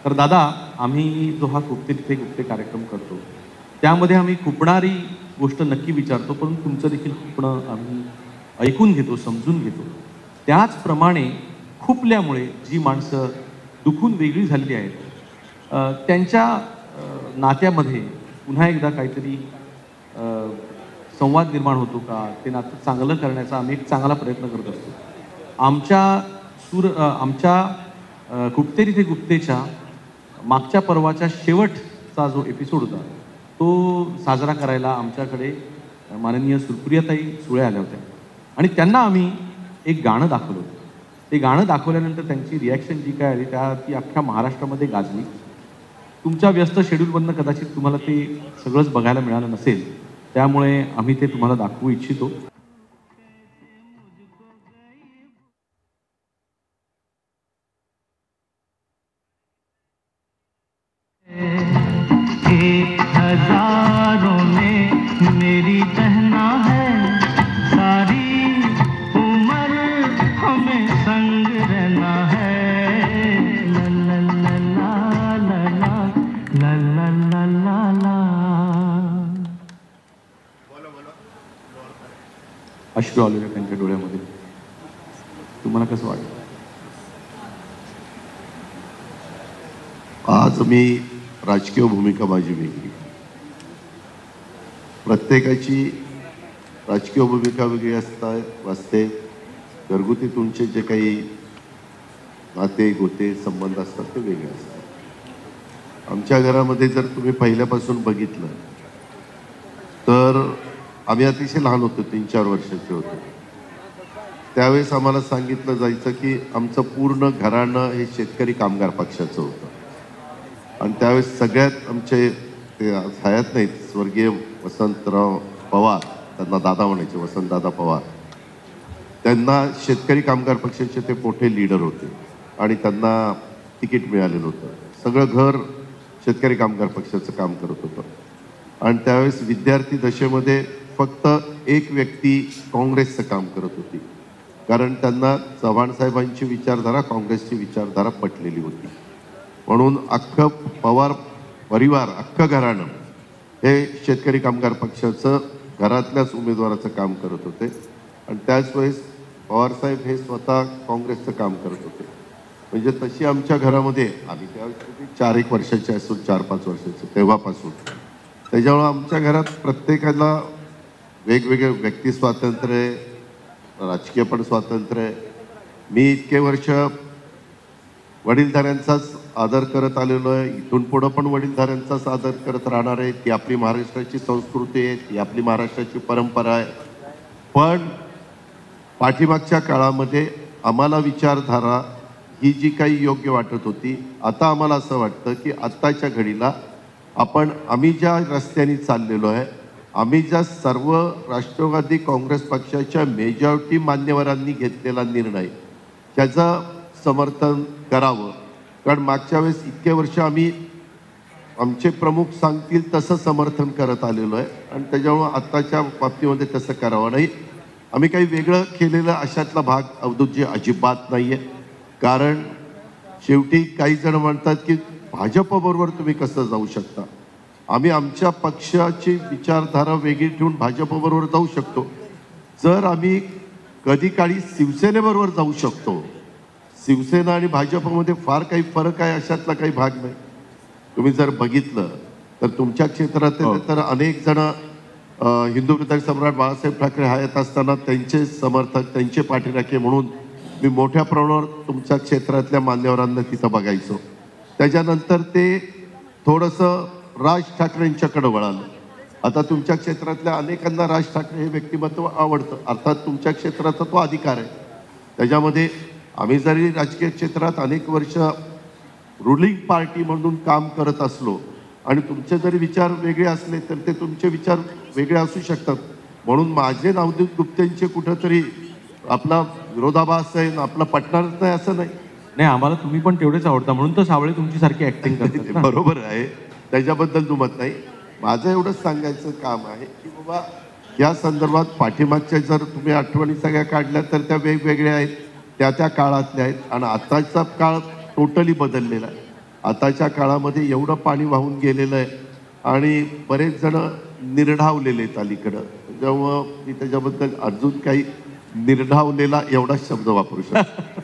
तर दादा, आम्ही जो हा गुप्ते तिथे गुप्ते कार्यक्रम करतो, त्यामध्ये आम्ही खुपणारी गोष्ट नक्की विचारतो, पण तुमचं देखील खुपणं आम्ही ऐकून घेतो, समजून घेतो. त्याचप्रमाणे खुपल्यामुळे जी माणसं दुखून वेगळी झालेली आहेत, त्यांच्या नात्यामध्ये पुन्हा एकदा काहीतरी संवाद निर्माण होतो का? ते नातं चांगलं करण्याचा आम्ही एक चांगला प्रयत्न करत असतो. आमच्या गुप्ते तिथे गुप्तेच्या मागच्या पर्वाच्या शेवटचा जो एपिसोड होता, तो साजरा करायला आमच्याकडे माननीय सुप्रियाताई सुळे आल्या होत्या आणि त्यांना आम्ही एक गाणं दाखवलं होतं. ते गाणं दाखवल्यानंतर त्यांची रिॲक्शन जी काय आली ती अख्ख्या महाराष्ट्रामध्ये गाजली. तुमच्या व्यस्त शेड्यूलमधनं कदाचित तुम्हाला ते सगळंच बघायला मिळालं नसेल, त्यामुळे आम्ही ते तुम्हाला दाखवू इच्छितो. हजारों में मेरी बहना है, सारी उम्र हमें संग रहना है. ला ला ला ला ला ला ला ला ला ला. अश्रू आलेले त्यांच्या डोळ्यामध्ये. तुम्हाला कसं वाटतं? आज मी राजकीय भूमिका माझी वेगळी, प्रत्येकाची राजकीय भूमिका वेगळी असते. घरगुती तुमचे जे काही नाते गोते संबंध असतात ते वेगळे असतात. आमच्या घरामध्ये जर तुम्ही पहिल्यापासून बघितलं तर आम्ही अतिशय लहान होतो, 3-4 वर्षाचे होतो. त्यावेळेस आम्हाला सांगितलं जायचं की आमचं पूर्ण घराणं हे शेतकरी कामगार पक्षाचं होतं. आणि त्यावेळेस सगळ्यात आमचे ते हयात नाहीत, स्वर्गीय वसंतराव पवार, त्यांना दादा म्हणायचे, वसंतदादा पवार, त्यांना शेतकरी कामगार पक्षाचे ते मोठे लीडर होते आणि त्यांना तिकीट मिळालेलं होतं. सगळं घर शेतकरी कामगार पक्षाचं काम करत होतं. आणि त्यावेळेस विद्यार्थी दशेमध्ये फक्त एक व्यक्ती काँग्रेसचं काम करत होती, कारण त्यांना चव्हाण साहेबांची विचारधारा, काँग्रेसची विचारधारा पटलेली होती. म्हणून अख्खं पवार परिवार, अख्खं घराणं हे शेतकरी कामगार पक्षाचं घरातल्याच उमेदवाराचं काम करत होते. आणि त्याच वेळेस पवारसाहेब हे स्वतः काँग्रेसचं काम करत होते. म्हणजे तशी आमच्या घरामध्ये आम्ही त्यावेळेस 4-1 वर्षाचे असो, 4-5 वर्षाचे तेव्हापासून, त्याच्यामुळं आमच्या घरात प्रत्येकाला वेगवेगळे व्यक्ती स्वातंत्र्य, राजकीय पण स्वातंत्र्य आहे. मी इतके वर्ष वडीलधाऱ्यांचाच आदर करत आलेलो आहे, इथून पुढं पण वडीलधाऱ्यांचाच आदर करत राहणार आहे. ती आपली महाराष्ट्राची संस्कृती आहे, ती आपली महाराष्ट्राची परंपरा आहे. पण पाठीमागच्या काळामध्ये आम्हाला विचारधारा ही जी काही योग्य वाटत होती, आता आम्हाला असं वाटतं की आत्ताच्या घडीला आम्ही ज्या रस्त्याने चाललेलो आहे, आम्ही ज्या सर्व राष्ट्रवादी काँग्रेस पक्षाच्या मेजॉरिटी मान्यवरांनी घेतलेला निर्णय, त्याचं समर्थन करावं. कारण मागच्या वेळेस इतके वर्ष आम्ही आमचे प्रमुख सांगतील तसं समर्थन करत आलेलो आहे आणि त्याच्यामुळं आत्ताच्या बाबतीमध्ये तसं करावं नाही. आम्ही काही वेगळं केलेलं अशातला भाग अवधूतजी अजिबात नाही आहे. कारण शेवटी काही जण म्हणतात की भाजपबरोबर तुम्ही कसं जाऊ शकता. आम्ही आमच्या पक्षाची विचारधारा वेगळी ठेवून भाजपबरोबर जाऊ शकतो. जर आम्ही कधी काळी शिवसेनेबरोबर जाऊ शकतो. शिवसेना आणि भाजपमध्ये फार काही फरक आहे अशातला काही भाग नाही. तुम्ही जर बघितलं तर तुमच्या क्षेत्रात तर अनेक जण हिंदू हृदय सम्राट बाळासाहेब ठाकरे हयात असताना त्यांचे समर्थक, त्यांचे पाठीराखे म्हणून मी मोठ्या प्रमाणावर तुमच्या क्षेत्रातल्या मान्यवरांना तिथं बघायचो. त्याच्यानंतर ते थोडंसं राज ठाकरेंच्याकडे वळालं. आता तुमच्या क्षेत्रातल्या अनेकांना राज ठाकरे हे व्यक्तिमत्व आवडतं, अर्थात तुमच्या क्षेत्राचा तो अधिकार आहे. त्याच्यामध्ये आम्ही जरी राजकीय क्षेत्रात अनेक वर्ष रुलिंग पार्टी म्हणून काम करत असलो आणि तुमचे जरी विचार वेगळे असले तर ते तुमचे विचार वेगळे असू शकतात. म्हणून माझे नवदीप गुप्तेंचे कुठंतरी आपला विरोधाभास आहे, आपला पटणारच नाही असं नाही. नाही, आम्हाला तुम्ही पण तेवढेच आवडता, म्हणून तर सावळे तुमची सारखी ऍक्टिंग करतात ना. बरोबर आहे, त्याच्याबद्दल दुमत नाही. माझं एवढंच सांगायचं काम आहे की बाबा या संदर्भात पाठीमागच्या जर तुम्ही आठवणी सगळ्या काढल्या तर त्या वेगवेगळ्या आहेत, त्या काळातल्या आहेत. आणि आताचा काळ टोटली बदललेला आहे. आताच्या काळामध्ये एवढं पाणी वाहून गेलेलं आहे आणि बरेच जण निर्ढावलेले आहेत अलीकडं, जेव्हा मी त्याच्याबद्दल अजून काही निर्ढावलेला एवढाच शब्द वापरू शकतो.